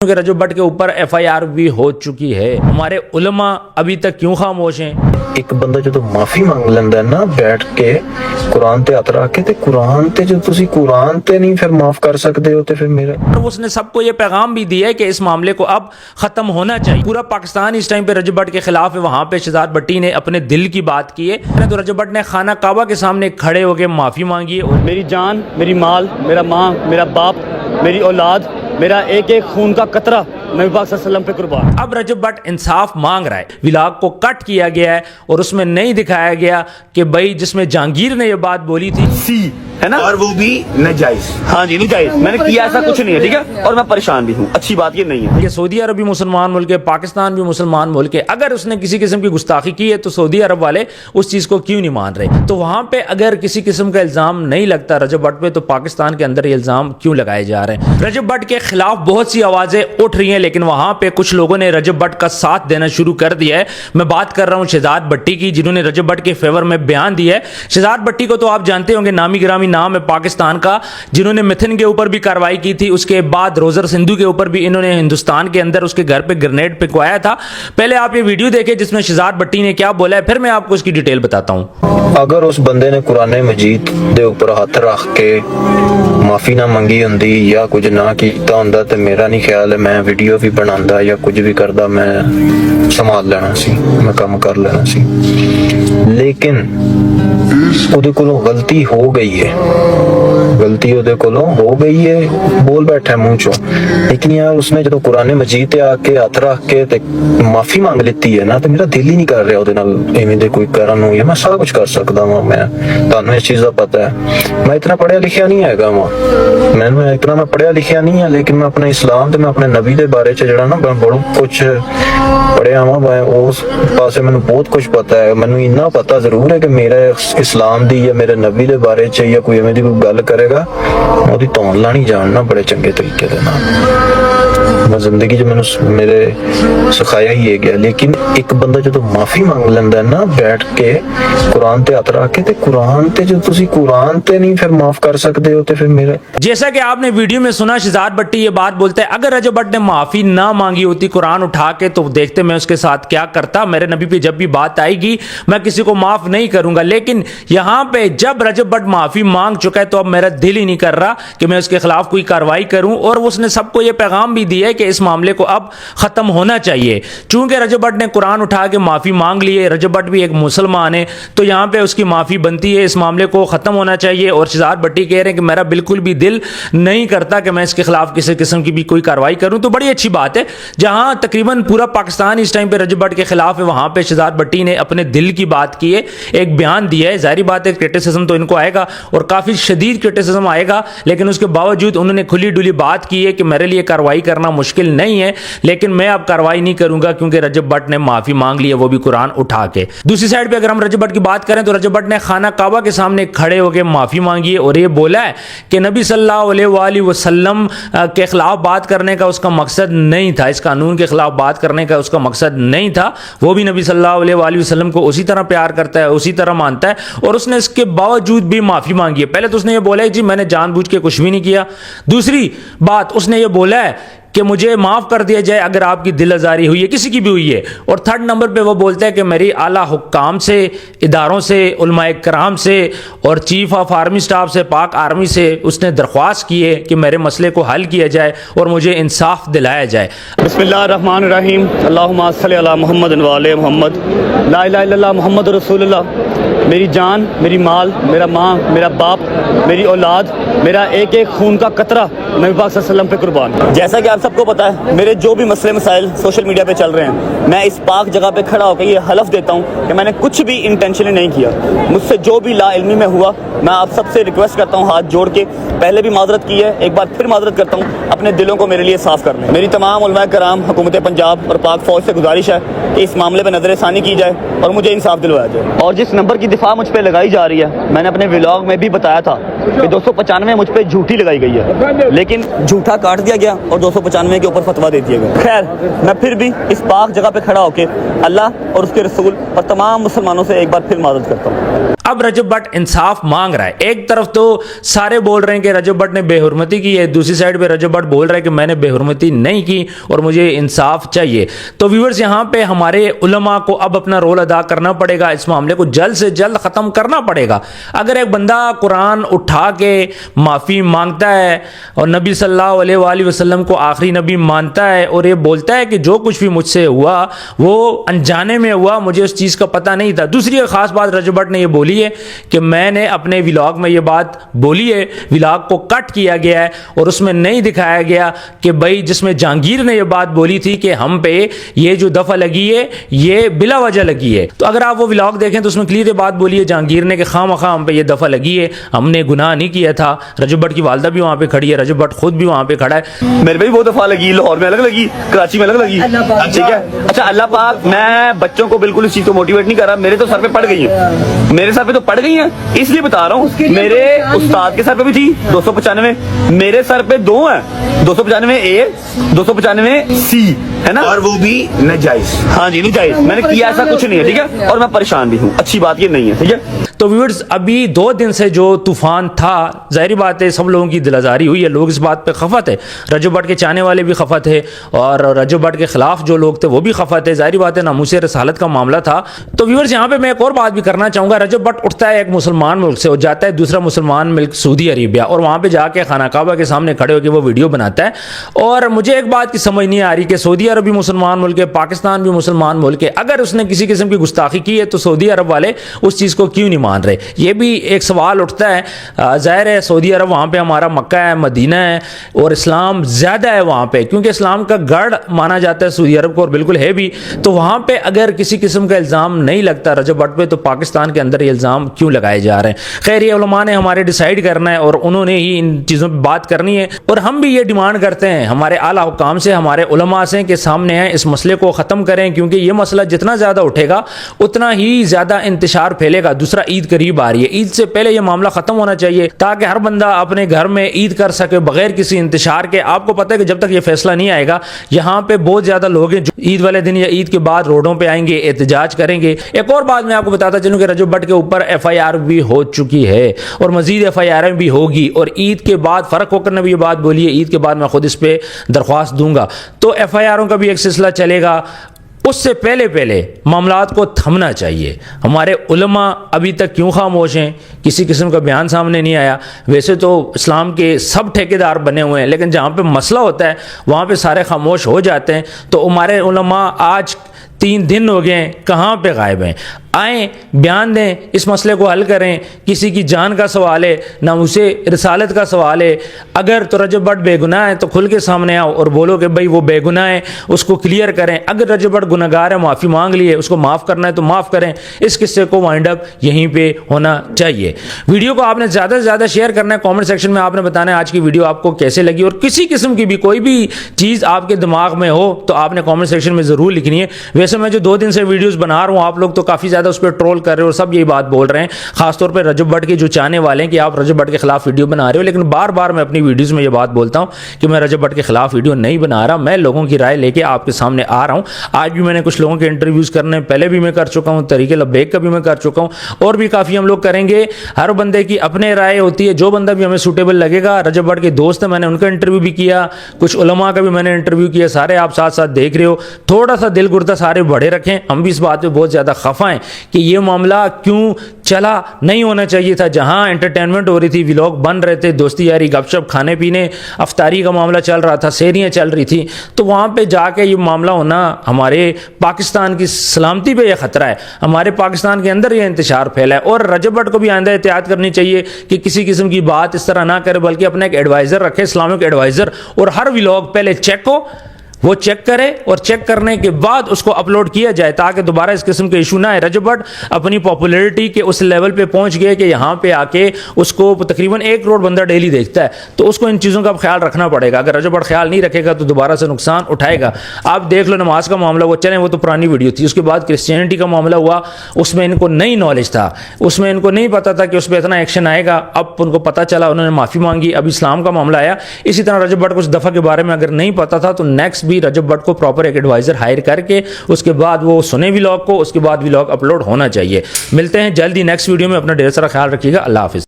کہ رجب بٹ کے اوپر FIR بھی ہو چکی ہے. ہمارے علماء ابھی تک کیوں خاموش ہیں؟ ایک بندہ جو معافی مانگ لینا ہے نا بیٹھ کے قرآن تے ہاتھ رکھ کے تے قرآن تے جو تسی قرآن تے نہیں پھر معاف کر سکتے ہو تے پھر میرا اس نے سب کو یہ پیغام بھی دیا ہے کہ اس معاملے کو اب ختم ہونا چاہیے. پورا پاکستان اس ٹائم پہ رجب بٹ کے خلاف ہے. وہاں پہ شہزاد بٹی نے اپنے دل کی بات کی ہے تو رجب بٹ نے خانہ کعبہ کے سامنے کھڑے ہو کے معافی مانگی ہے. میری جان، میری مال، میرا ماں، میرا باپ، میری اولاد، میرا ایک ایک خون کا قطرہ نبی پاک صلی اللہ علیہ وسلم پہ قربان. اب رجب بٹ انصاف مانگ رہا ہے. ولاگ کو کٹ کیا گیا ہے اور اس میں نہیں دکھایا گیا کہ بھائی جس میں جہانگیر نے یہ بات بولی تھی سی ہے نا، اور وہ بھی ناجائز. ہاں جی ناجائز. میں نے کیا ایسا کچھ نہیں ہے، ٹھیک ہے، اور میں پریشان بھی ہوں. اچھی بات یہ نہیں ہے کہ سعودی عرب بھی مسلمان ملک ہے، پاکستان بھی مسلمان ملک ہے. اگر اس نے کسی قسم کی گستاخی کی ہے تو سعودی عرب والے اس چیز کو کیوں نہیں مان رہے؟ تو وہاں پہ اگر کسی قسم کا الزام نہیں لگتا رجب بٹ پہ تو پاکستان کے اندر یہ الزام کیوں لگائے جا رہے ہیں؟ رجب بٹ کے خلاف بہت سی آوازیں اٹھ رہی ہیں لیکن وہاں پہ کچھ لوگوں نے رجب بٹ کا ساتھ دینا شروع کر دیا ہے. میں بات کر رہا ہوں شہزاد بٹی کی، جنہوں نے رجب بٹ کے فیور میں بیان دیا ہے. شہزاد بٹی کو تو آپ جانتے ہوں گے، نامی گرامی نام ہے پاکستان کا، جنہوں نے متھن کے اوپر بھی کارروائی کی تھی. اس کے بعد روزر سندھو کے اوپر بھی انہوں نے ہندوستان کے اندر اس کے گھر پہ گرنیڈ پھینکوایا تھا. پہلے آپ یہ ویڈیو دیکھیں جس میں شہزاد بٹی نے کیا بولا ہے، پھر میں آپ کو اس کی ڈیٹیل بتاتا ہوں. اگر اس بندے نے قرآن مجید دے اوپر ہاتھ رکھ کے معافی نہ منگی ہوندی یا کچھ نہ کیتا ہوندا تے میرا نہیں خیال ہے میں ویڈیو بھی بناوندا یا کچھ بھی کردا، میں سنبھال لینا سی، میں کام کر لینا سی. لیکن ਉਹਦੇ ਕੋਲੋਂ ਗਲਤੀ ਹੋ ਗਈ ਹੈ, ਗਲਤੀ ਉਹਦੇ ਕੋਲੋਂ ਹੋ ਗਈ ਹੈ, ਬੋਲ ਬੈਠਾ ਮੂੰਹ ਚੋਂ. ਲੇਕਿਨ ਯਾਰ ਉਸਨੇ ਜਦੋਂ ਕੁਰਾਨ ਮਜੀਦ ਤੇ ਆ ਕੇ ਹੱਥ ਰੱਖ ਕੇ ਤੇ ਮਾਫੀ ਮੰਗ ਲਿੱਤੀ ਹੈ ਨਾ ਤੇ ਮੇਰਾ ਦਿਲ ਹੀ ਨਹੀਂ ਕਰ ਰਿਹਾ ਉਹਦੇ ਨਾਲ ਐਵੇਂ ਦੇ ਕੋਈ ਕਰਨ ਨੂੰ. ਜਾਂ ਮੈਂ ਸਾਰਾ ਕੁਝ ਕਰ ਸਕਦਾ ਵਾਂ, ਮੈਂ ਤੁਹਾਨੂੰ ਇਸ ਚੀਜ਼ ਦਾ ਪਤਾ ਹੈ. ਮੈਂ ਇਤਨਾ ਪੜ੍ਹਿਆ ਲਿਖਿਆ ਨਹੀਂ ਹੈਗਾ ਵਾਂ, ਮੈਨੂੰ ਇਤਨਾ ਮੈਂ ਪੜ੍ਹਿਆ ਲਿਖਿਆ ਨਹੀਂ ਹੈ, ਲੇਕਿਨ ਮੈਂ ਆਪਣੇ ਇਸਲਾਮ ਤੇ ਮੈਂ ਆਪਣੇ ਨਬੀ ਦੇ ਬਾਰੇ ਚ ਜਿਹੜਾ ਨਾ ਮੈਂ ਬਹੁਤ ਕੁਝ ਪੜ੍ਹਿਆ ਵਾਂ. ਮੈਂ ਉਸ ਪਾਸੇ ਮੈਨੂੰ ਬਹੁਤ ਕੁਝ ਪਤਾ ਹੈ. ਮੈਨੂੰ ਇੰਨਾ ਪਤਾ ਜ਼ਰੂਰ ਹੈ ਕਿ ਮੇਰਾ ਇਸਲਾਮ ਦੀ ਜਾਂ ਮੇਰੇ ਨਬੀ ਦੇ ਬਾਰੇ ਚ ਜਾਂ ਕੋਈ ਐਵੇਂ ਦੀ ਕੋਈ ਗੱਲ ਕਰੇਗਾ ਉਹਦੀ ਧੌਣ ਲਾਣੀ ਜਾਣਨਾ ਬੜੇ ਚੰਗੇ ਤਰੀਕੇ ਦੇ ਨਾਲ. ਮੈਂ ਜ਼ਿੰਦਗੀ 'ਚ ਮੈਨੂੰ ਮੇਰੇ ਸਿਖਾਇਆ ਹੀ ਇਹ ਗਿਆ. ਲੇਕਿਨ ਇੱਕ ਬੰਦਾ ਜਦੋਂ ਮਾਫੀ ਮੰਗ ਲੈਂਦਾ ਨਾ ਬੈਠ ਕੇ ਕੁਰਾਨ ਤੇ ਹੱਥ ਰੱਖ ਕੇ ਤੇ ਕੁਰਾਨ ਤੇ ਜੋ ਤੁਸੀਂ ਕੁਰਾਨ ਤੇ ਨਹੀਂ ਫਿਰ ਮਾਫ ਕਰ ਸਕਦੇ ਹੋ ਤੇ ਫਿਰ ਮੇਰਾ جیسا کہ آپ نے ویڈیو میں سنا شہزاد بٹی یہ بات بولتا ہے اگر رجب بٹ نے معافی نہ مانگی ہوتی قرآن اٹھا کے تو دیکھتے میں اس کے ساتھ کیا کرتا. میرے نبی پہ جب بھی بات آئے گی میں کسی کو معاف نہیں کروں گا. لیکن یہاں پہ جب رجب بٹ معافی مانگ چکا ہے تو اب میرا دل ہی نہیں کر رہا کہ میں اس کے خلاف کوئی کارروائی کروں. اور اس نے سب کو یہ پیغام بھی دیا ہے کہ اس معاملے کو اب ختم ہونا چاہیے. چونکہ رجب بٹ نے قرآن اٹھا کے معافی مانگ لی ہے، رجب بٹ بھی ایک مسلمان ہے تو یہاں پہ اس کی معافی بنتی ہے. اس معاملے کو ختم ہونا چاہیے. اور شہزاد بٹی کہہ رہے ہیں کہ میرا بالکل بھی دل نہیں کرتا کہ میں اس کے خلاف کسی قسم کی بھی کوئی کارروائی کروں. تو بڑی اچھی بات ہے. جہاں تقریباً پورا پاکستان اس ٹائم پہ رجب بٹ کے خلاف ہے وہاں پہ شہزاد بٹی نے اپنے دل کی بات کی ہے، ایک بیان دیا ہے. ظاہری بات ہے کرٹیسزم تو ان کو آئے گا اور کافی شدید کرٹیسزم آئے گا، لیکن اس کے باوجود انہوں نے کھلی ڈلی بات کی ہے کہ میرے لیے کارروائی کرنا مشکل نہیں ہے لیکن میں اب کارروائی نہیں کروں گا کیونکہ رجب بٹ نے معافی مانگ لی ہے، وہ بھی قرآن اٹھا کے. دوسری سائڈ پہ اگر ہم رجب بٹ کی بات کریں تو رجب بٹ نے خانہ کعبہ کے سامنے کھڑے ہو کے معافی مانگی ہے اور یہ بولا ہے کہ نبی صلی اللہ علیہ وآلہ وسلم کے خلاف بات کرنے کا اس کا مقصد نہیں تھا، اس قانون کے خلاف بات کرنے کا اس کا مقصد نہیں تھا. وہ بھی نبی صلی اللہ علیہ وآلہ وسلم کو اسی طرح پیار کرتا ہے، اسی طرح مانتا ہے اور اس نے اس کے باوجود بھی معافی مانگی ہے. پہلے تو اس نے یہ بولا ہے جی میں نے جان بوجھ کے کچھ بھی نہیں کیا. دوسری بات اس نے یہ بولا ہے کہ مجھے معاف کر دیا جائے اگر آپ کی دل آزاری ہوئی ہے، کسی کی بھی ہوئی ہے. اور تھرڈ نمبر پہ وہ بولتا ہے کہ میری اعلیٰ حکام سے، اداروں سے، علماء کرام سے اور چیف آف آرمی سٹاف سے، پاک آرمی سے اس نے درخواست کی ہے کہ میرے مسئلے کو حل کیا جائے اور مجھے انصاف دلایا جائے. بسم اللہ الرحمن الرحیم. اللہم صلی علی محمد و علی محمد. لا الہ الا اللہ محمد رسول اللہ. میری جان، میری مال، میرا ماں، میرا باپ، میری اولاد، میرا ایک ایک خون کا قطرہ نبی پاک صلی اللہ علیہ وسلم پہ قربان. جیسا کہ آپ سب کو پتا ہے میرے جو بھی مسئلے مسائل سوشل میڈیا پہ چل رہے ہیں میں اس پاک جگہ پہ کھڑا ہو کے یہ حلف دیتا ہوں کہ میں نے کچھ بھی انٹینشنلی نہیں کیا. مجھ سے جو بھی لا علمی میں ہوا میں آپ سب سے ریکویسٹ کرتا ہوں ہاتھ جوڑ کے، پہلے بھی معذرت کی ہے، ایک بار پھر معذرت کرتا ہوں، اپنے دلوں کو میرے لیے صاف کر لیں. میری تمام علماء کرام، حکومت پنجاب اور پاک فوج سے گزارش ہے کہ اس معاملے پہ نظر ثانی کی جائے اور مجھے انصاف دلوایا جائے. اور جس نمبر کی دفاع مجھ پہ لگائی جا رہی ہے میں نے اپنے ولاگ میں بھی بتایا تھا کہ 295 مجھ پہ جھوٹی لگائی گئی ہے لیکن جھوٹا کاٹ دیا گیا اور 295 کے اوپر فتویٰ دے دیا گیا. خیر میں پھر بھی اس پاک جگہ پہ کھڑا ہو کے اللہ اور اس کے رسول اور تمام مسلمانوں سے ایک بار پھر معذرت کرتا ہوں. अब रजब भट्ट इंसाफ मांग रहा है। एक तरफ तो सारे बोल रहे हैं कि रजब भट्ट ने बेहुरमती की है, दूसरी साइड पे रजब भट्ट बोल रहा है कि मैंने बेहुरमती नहीं की और मुझे इंसाफ चाहिए। तो व्यूअर्स, यहाँ पे हमारे उलमा को अब अपना रोल अदा करना पड़ेगा, इस मामले को जल्द से जल्द ख़त्म करना पड़ेगा। अगर एक बंदा कुरान उठा के माफ़ी मांगता है और नबी सल्लल्लाहु अलैहि वसल्लम को आखिरी नबी मानता है और ये बोलता है कि जो कुछ भी मुझसे हुआ वो अनजाने में हुआ, मुझे उस चीज़ का पता नहीं था। दूसरी एक ख़ास बात रजब भट्ट ने ये बोली है कि मैंने अपने व्लॉग में ये बात बोली है, व्लॉग को कट किया गया है और उसमें नहीं दिखाया गया कि भाई जिसमें जहांगीर ने ये बात बोली थी कि हम पे ये जो दफ़ा लगी है ये बिला वजह लगी है। तो अगर आप वो व्लॉग देखें तो उसमें क्लियर बात बोली है जहांगीर ने कि खामखा हम पे ये दफ़ा लगी है, हमने गुनाह नहीं किया था। रजब भट्ट की वालदा भी वहाँ पे खड़ी है, रजब भट्ट खुद भी वहाँ पे खड़ा है। मेरे पे भी बहुत दफा लगी, लाहौर में अलग लगी, कराची में अलग लगी, ठीक है। अच्छा, अल्लाह पाक, मैं बच्चों को बिल्कुल इस चीज को मोटिवेट नहीं कर रहा, मेरे तो सर पे पड़ गई है, मेरे सर पे तो पड़ गई है, इसलिए बता रहा हूँ। मेरे उस्ताद के सर पे भी थी 295, मेरे सर पे 2 है, 295 ए, 295 सी, है ना, और वो भी नजायज। हाँ जी, नजायज, मैंने किया ऐसा कुछ नहीं है, ठीक है, और मैं परेशान भी हूँ, अच्छी बात ये नहीं है, ठीक है। तो व्यूअर्स, अभी 2 दिन से जो तूफान था, जाहिर बात है सब लोगों की दिलाजारी हुई है, लोग इस बात पे खफत है, रजब भट्ट के चाहने वाले भी खफत है और रजब भट्ट के खिलाफ जो लोग थे वो भी खफत है, जाहिर बात है नामूस रसालत का मामला था। तो व्यूअर्स, यहाँ पे मैं एक और बात भी करना चाहूँगा। रजब भट्ट उठता है एक मुसलमान मुल्क से और जाता है दूसरा मुसलमान मुल्क सऊदी अरेबिया और वहाँ पर जाके खाना काबा के सामने खड़े होकर वो वीडियो बनाता है। और मुझे एक बात की समझ नहीं आ रही कि सऊदी अरब भी मुसलमान मुल्क है, पाकिस्तान भी मुसलमान मुल्क है, अगर उसने किसी किस्म की गुस्ताखी की है तो सऊदी अरब वाले उस चीज़ को क्यों नहीं मान रहे? ये भी एक सवाल उठता है। ज़ाहिर है सऊदी अरब वहाँ पे हमारा मक्का है, मदीना है और इस्लाम ज़्यादा है वहाँ पे, क्योंकि इस्लाम का गढ़ माना जाता है सऊदी अरब को और बिल्कुल है भी। तो वहाँ पे अगर किसी किस्म का इल्ज़ाम नहीं लगता रजब भट्ट पे, तो पाकिस्तान के अंदर ये इल्ज़ाम क्यों लगाए जा रहे हैं? खैर, ये उलमा ने हमारे डिसाइड करना है और उन्होंने ही इन चीज़ों पर बात करनी है। और हम भी ये डिमांड करते हैं हमारे आला हुकाम से, हमारे उलमा से कि सामने हैं, इस मसले को ख़त्म करें, क्योंकि ये मसला जितना ज़्यादा उठेगा उतना ही ज़्यादा इंतशार फैलेगा। दूसरा, ईद करीब आ रही है, ईद से पहले ये मामला खत्म होना चाहिए ताकि हर बंदा अपने घर में ईद कर सके बगैर किसी इंतशार के। आपको पता है कि जब तक ये फैसला नहीं आएगा, यहाँ पे बहुत ज्यादा लोग हैं जो ईद वाले दिन या ईद के बाद रोडों पे आएंगे, एहतजाज करेंगे। एक और बात मैं आपको बताता चलूं कि रजब भट्ट के ऊपर FIR भी हो चुकी है और मजीद FIR भी होगी और ईद के बाद फर्क होकर ने भी ये बात बोली है, ईद के बाद मैं खुद इस पे दरख्वास्त दूंगा। तो FIR का भी एक सिलसिला चलेगा। उससे पहले मामलात को थमना चाहिए। हमारे उलमा अभी तक क्यों खामोश हैं? किसी किस्म का बयान सामने नहीं आया। वैसे तो इस्लाम के सब ठेकेदार बने हुए हैं, लेकिन जहाँ पे मसला होता है वहाँ पे सारे खामोश हो जाते हैं। तो हमारे उलमा आज 3 दिन हो गए हैं, कहाँ पे गायब हैं? आएँ, बयान दें, इस मसले को हल करें। किसी की जान का सवाल है, नामूसे रसालत का सवाल है। अगर तो रजब भट्ट बेगुनाह है तो खुल के सामने आओ और बोलो कि भाई वो बेगुनाह है, उसको क्लियर करें। अगर रजब भट्ट गुनहगार है, माफ़ी मांग ली है, उसको माफ़ करना है तो माफ़ करें। इस किस्से को वाइंड अप यहीं पे होना चाहिए। वीडियो को आपने ज़्यादा से ज़्यादा शेयर करना है। कॉमेंट सेक्शन में आपने बताना है आज की वीडियो आपको कैसे लगी और किसी किस्म की भी कोई भी चीज़ आपके दिमाग में हो तो आपने कॉमेंट सेक्शन में ज़रूर लिखनी है। वैसे मैं जो 2 दिन से वीडियोज़ बना रहा हूँ, आप लोग तो काफ़ी ज़्यादा उस पर ट्रोल कर रहे हो और सब यही बात बोल रहे हैं, खासतौर पे रजब भट्ट के जो चाहने वाले हैं कि आप रजब भट्ट के खिलाफ वीडियो बना रहे हो। लेकिन बार बार मैं अपनी वीडियोस में ये बात बोलता हूं कि मैं रजब भट्ट के खिलाफ वीडियो नहीं बना रहा, मैं लोगों की राय लेके आपके सामने आ रहा हूं। आज भी मैंने कुछ लोगों के इंटरव्यूज करने पहले भी मैं कर चुका हूं, तरीके लब्बैक का भी मैं कर चुका हूं और भी काफ़ी हम लोग करेंगे। हर बंदे की अपने राय होती है, जो बंदा भी हमें सूटेबल लगेगा। रजब भट्ट के दोस्त हैं, मैंने उनका इंटरव्यू भी किया, कुछ उलमा का भी मैंने इंटरव्यू किया, सारे आप साथ साथ देख रहे हो। थोड़ा सा दिल गुर्दा सारे बड़े रखें। हम भी इस बात पे बहुत ज़्यादा खफा हैं कि ये मामला क्यों चला, नहीं होना चाहिए था। जहां एंटरटेनमेंट हो रही थी, व्लॉग बन रहे थे, दोस्ती यारी गपशप, खाने पीने, अफ्तारी का मामला चल रहा था, सेहरियाँ चल रही थी, तो वहाँ पे जाके ये मामला होना हमारे पाकिस्तान की सलामती पे यह ख़तरा है। हमारे पाकिस्तान के अंदर ये इंतशार फैला है और रजब भट्ट को भी आइंदा एहतियात करनी चाहिए कि किसी किस्म की बात इस तरह ना करे, बल्कि अपना एक एडवाइज़र रखे, इस्लामिक एडवाइज़र, और हर व्लॉग पहले चेक हो, वो चेक करे और चेक करने के बाद उसको अपलोड किया जाए ताकि दोबारा इस किस्म के इशू ना आए। रजब भट्ट अपनी पॉपुलैरिटी के उस लेवल पे पहुंच गए कि यहाँ पे आके उसको तकरीबन 1 करोड़ बंदा डेली देखता है, तो उसको इन चीज़ों का ख्याल रखना पड़ेगा। अगर रजब भट्ट ख्याल नहीं रखेगा तो दोबारा से नुकसान उठाएगा। आप देख लो नमाज का मामला, वो चलें वो तो पुरानी वीडियो थी। उसके बाद क्रिश्चियनिटी का मामला हुआ, उसमें इनको नई नॉलेज था, उसमें इनको नहीं पता था कि उस पर इतना एक्शन आएगा। अब उनको पता चला, उन्होंने माफ़ी मांगी। अब इस्लाम का मामला आया, इसी तरह रजब भट्ट को उस दफ़ा के बारे में अगर नहीं पता था तो नेक्स्ट भी रजब भट्ट को प्रॉपर एक एडवाइज़र हायर करके उसके बाद वो सुने व्लॉग को, उसके बाद व्लॉग अपलोड होना चाहिए। मिलते हैं जल्दी नेक्स्ट वीडियो में, अपना ढेर सारा ख्याल रखिएगा। अल्लाह हाफिज़।